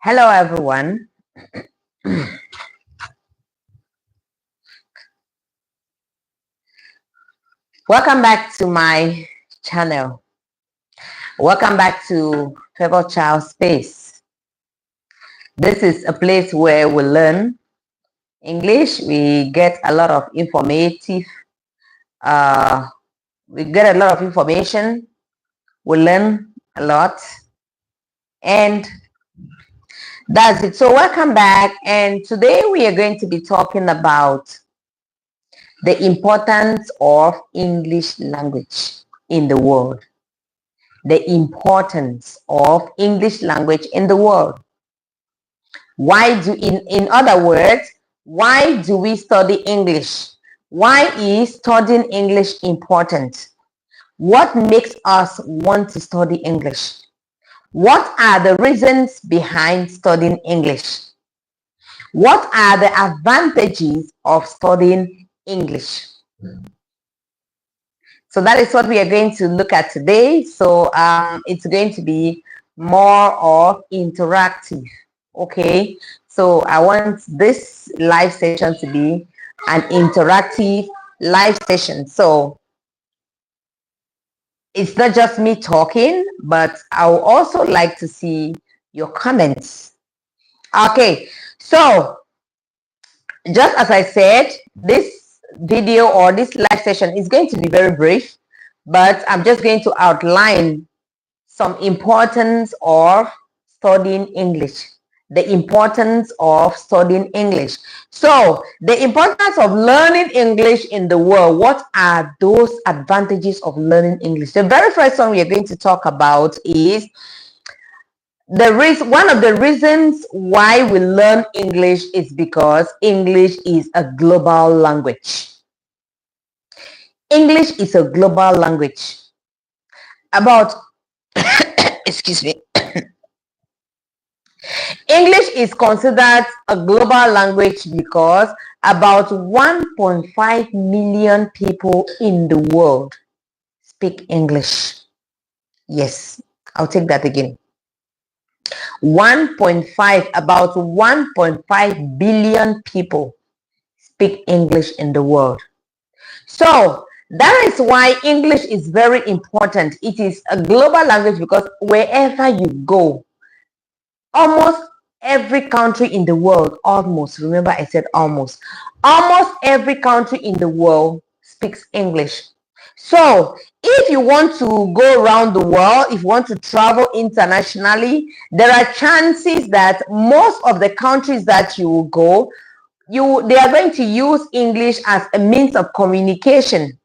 Hello everyone. Welcome back to my channel. Welcome back to Pebble Child Space. This is a place where we learn English. We get a lot of information. We get a lot of information. We learn a lot. And that's it. So welcome back. And today we are going to be talking about the importance of English language in the world. The importance of English language in the world. Why do, in other words, why do we study English? Why is studying English important? What makes us want to study English? What are the reasons behind studying English? What are the advantages of studying English? So that is what we are going to look at today. So it's going to be more of interactive. Okay. So I want this live session to be an interactive live session. So it's not just me talking, but I would also like to see your comments. Okay. So just as I said, this video or this live session is going to be very brief, but I'm just going to outline some importance of studying English. The importance of studying English. So the importance of learning English in the world. What are those advantages of learning English? The very first one we are going to talk about is one of the reasons why we learn English is because English is a global language. English is a global language. About excuse me. English is considered a global language because about 1.5 million people in the world speak English. Yes, I'll take that again. 1.5, about 1.5 billion people speak English in the world. So that is why English is very important. It is a global language because wherever you go, almost every country in the world, remember I said almost every country in the world speaks English. So if you want to go around the world, if you want to travel internationally, there are chances that most of the countries that you will go, they are going to use English as a means of communication.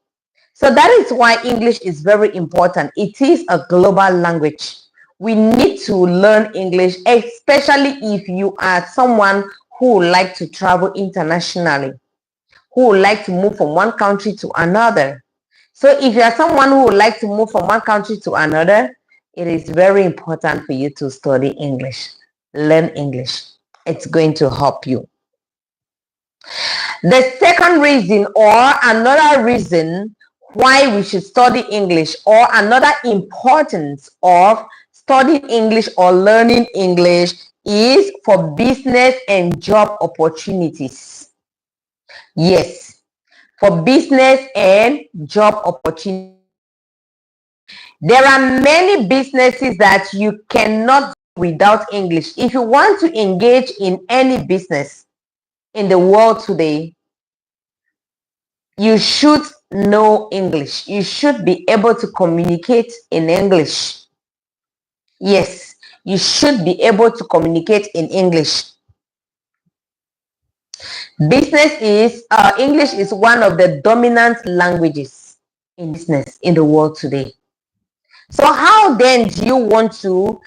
So that is why English is very important. It is a global language. We need to learn English, especially if you are someone who would like to travel internationally, who would like to move from one country to another. So if you are someone who would like to move from one country to another, it is very important for you to study English. Learn English. It's going to help you. The second reason, or another reason why we should study English, or another importance of studying English or learning English, is for business and job opportunities. Yes, for business and job opportunities. There are many businesses that you cannot do without English. If you want to engage in any business in the world today, you should know English. You should be able to communicate in English. Yes, you should be able to communicate in English. English is one of the dominant languages in business in the world today. So how then do you want to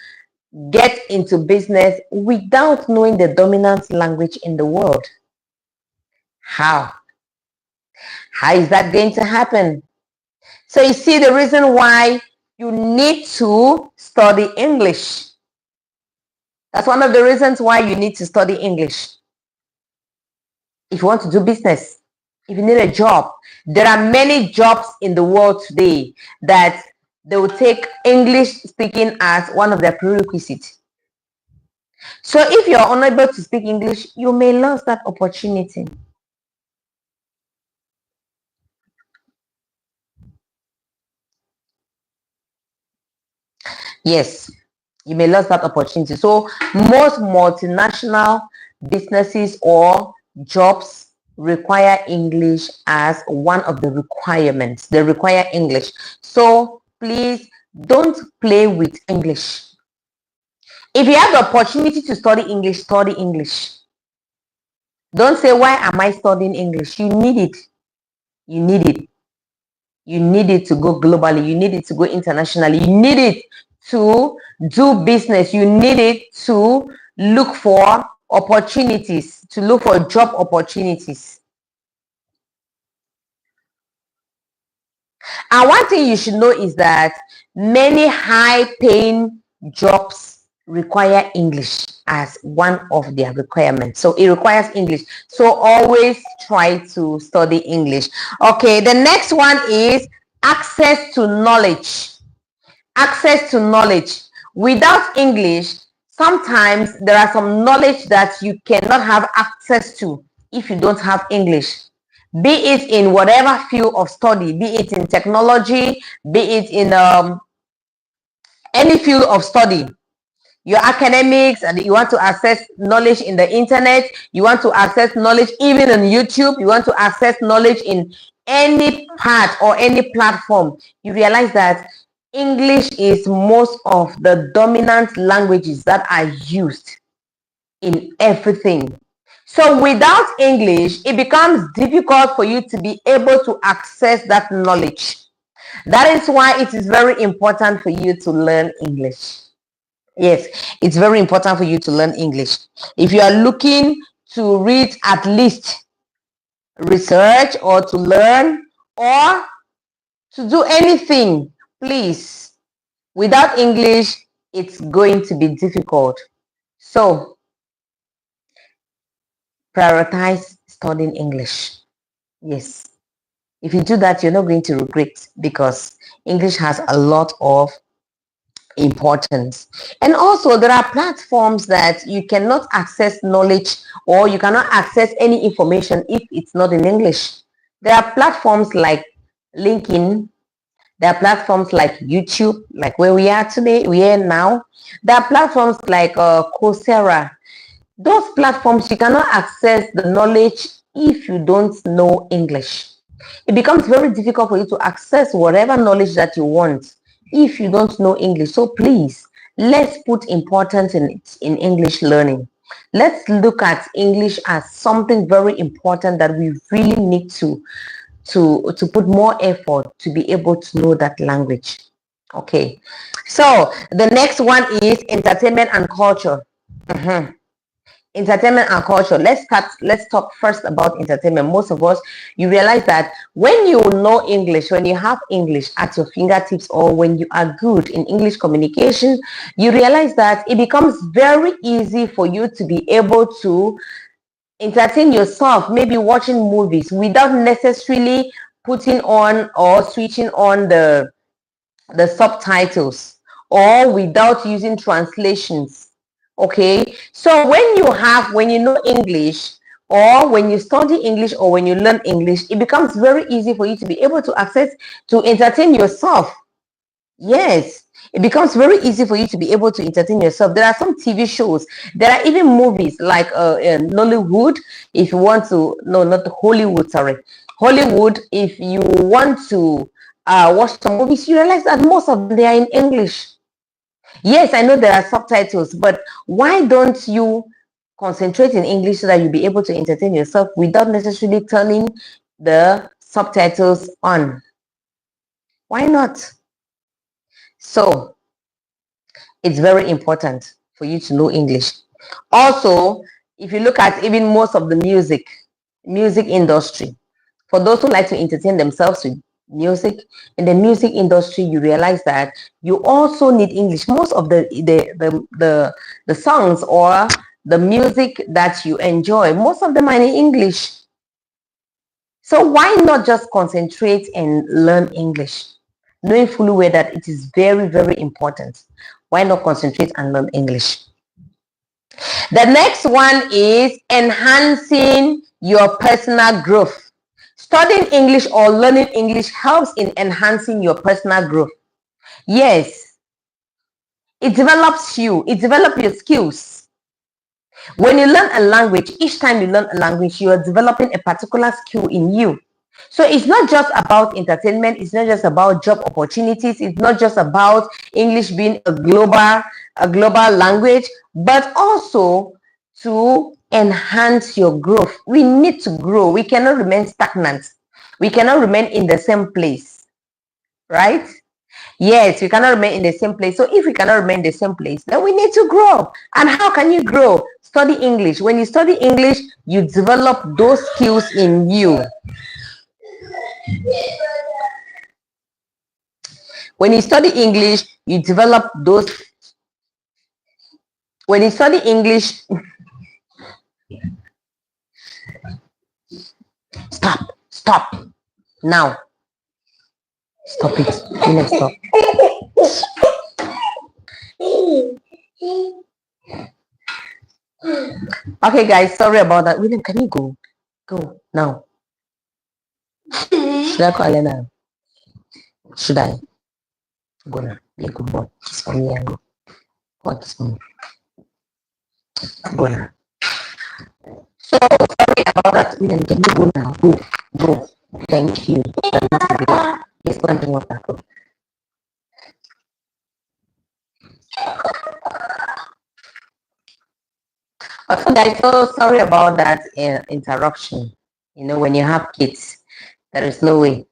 get into business without knowing the dominant language in the world? How? How is that going to happen? So you see the reason why you need to study English. That's one of the reasons why you need to study English. If you want to do business, if you need a job, there are many jobs in the world today that they will take English speaking as one of their prerequisites. So if you're unable to speak English, you may lose that opportunity. Yes, you may lose that opportunity. So most multinational businesses or jobs require English as one of the requirements. They require English. So please don't play with English. If you have the opportunity to study English, study English. Don't say, why am I studying English? You need it. You need it. You need it to go globally. You need it to go internationally. You need it to do business. You need it to look for opportunities, to look for job opportunities. And one thing you should know is that many high-paying jobs require English as one of their requirements. So it requires English. So always try to study English. Okay, the next one is access to knowledge. Access to knowledge. Without English, sometimes there are some knowledge that you cannot have access to if you don't have English. Be it in whatever field of study, be it in technology, be it in any field of study, your academics, and you want to access knowledge in the internet, you want to access knowledge even on YouTube, you want to access knowledge in any part or any platform, you realize that English is most of the dominant languages that are used in everything. So without English, it becomes difficult for you to be able to access that knowledge. That is why it is very important for you to learn English. Yes, it's very important for you to learn English. If you are looking to read at least research or to learn or to do anything, please, without English, it's going to be difficult. So prioritize studying English. Yes. If you do that, you're not going to regret because English has a lot of importance. And also there are platforms that you cannot access knowledge or you cannot access any information if it's not in English. There are platforms like LinkedIn. There are platforms like YouTube, like where we are today, we are now. There are platforms like Coursera. Those platforms, you cannot access the knowledge if you don't know English. It becomes very difficult for you to access whatever knowledge that you want if you don't know English. So please, let's put importance in English learning. Let's look at English as something very important that we really need to put more effort to be able to know that language. Okay, so the next one is entertainment and culture. Entertainment and culture. Let's talk first about entertainment. Most of us, you realize that when you know English, when you have English at your fingertips, or when you are good in English communication, you realize that it becomes very easy for you to be able to entertain yourself, maybe watching movies without necessarily putting on or switching on the subtitles, or without using translations. Okay, so when you know English, or when you study English, or when you learn English, it becomes very easy for you to be able to access, to entertain yourself. Yes, it becomes very easy for you to be able to entertain yourself. There are some TV shows, there are even movies like Nollywood. If you want to, no, not Hollywood, sorry, Hollywood. If you want to watch some movies, you realize that most of them, they are in English. Yes, I know there are subtitles, but why don't you concentrate in English so that you'll be able to entertain yourself without necessarily turning the subtitles on? Why not? So it's very important for you to know English. Also, if you look at even most of the music industry, for those who like to entertain themselves with music, in the music industry, you realize that you also need English. Most of the songs or the music that you enjoy, most of them are in English. So why not just concentrate and learn English, knowing fully well that it is very, very important? Why not concentrate and learn English? The next one is enhancing your personal growth. Studying English or learning English helps in enhancing your personal growth. Yes, it develops you, it develops your skills. When you learn a language, each time you learn a language, you are developing a particular skill in you. So it's not just about entertainment, it's not just about job opportunities, it's not just about English being a global language, but also to enhance your growth. We need to grow. We cannot remain stagnant. We cannot remain in the same place, right? Yes, we cannot remain in the same place. So if we cannot remain in the same place, then we need to grow. And how can you grow? Study English. When you study English, you develop those skills in you. When you study English, you develop those. When you study English, stop, now. Stop it. You next stop. Okay, guys, sorry about that. William, can you go? Go now. Should I call Elena? Should I? Go now. Be a good boy. Kiss for me and go. Go kiss for me. Go now. So sorry about that. William, can you go now? Go. Go. Thank you. Yes, go and drink water. Go. Also, guys, so sorry about that interruption. You know, when you have kids, there is no way.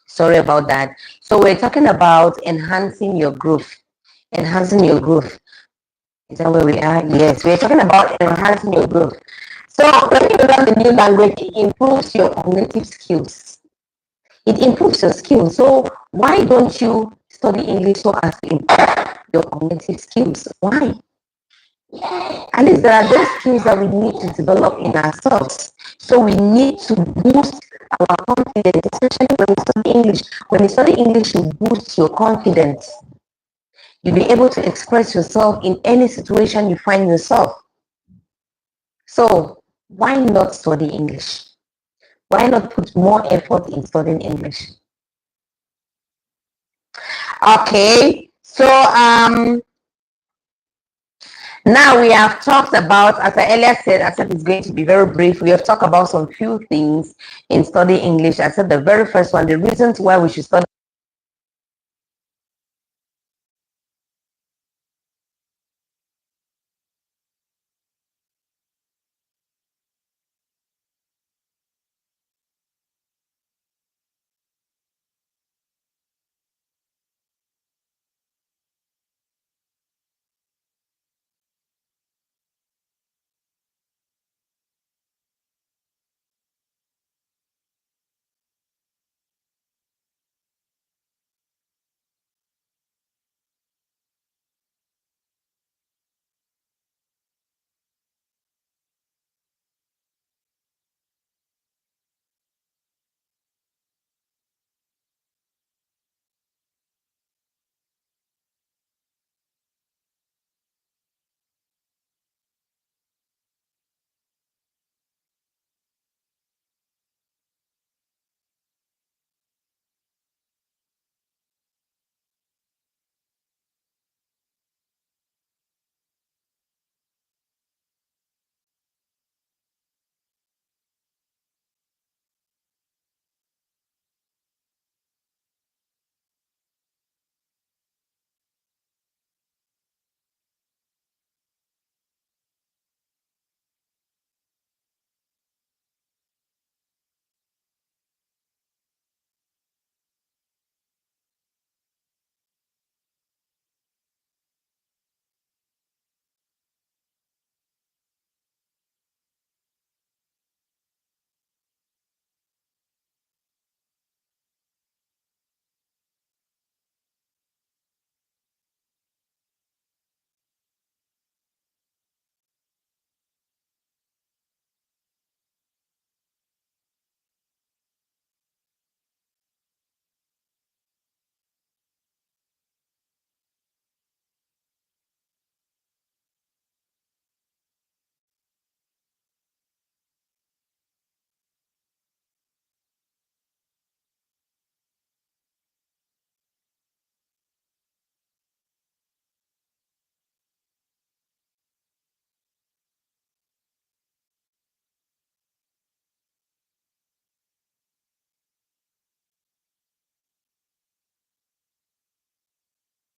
Sorry about that. So we're talking about enhancing your growth. Enhancing your growth. Is that where we are? Yes, we're talking about enhancing your growth. So when you learn the new language, it improves your cognitive skills. It improves your skills. So why don't you study English so as to improve your cognitive skills? Why? At least there are those skills that we need to develop in ourselves. So we need to boost our confidence, especially when we study English. When you study English, you boost your confidence. You'll be able to express yourself in any situation you find yourself. So why not study English? Why not put more effort in studying English? Okay, so now we have talked about, as I earlier said, I said it's going to be very brief. We have talked about some few things in studying English. I said the very first one, the reasons why we should study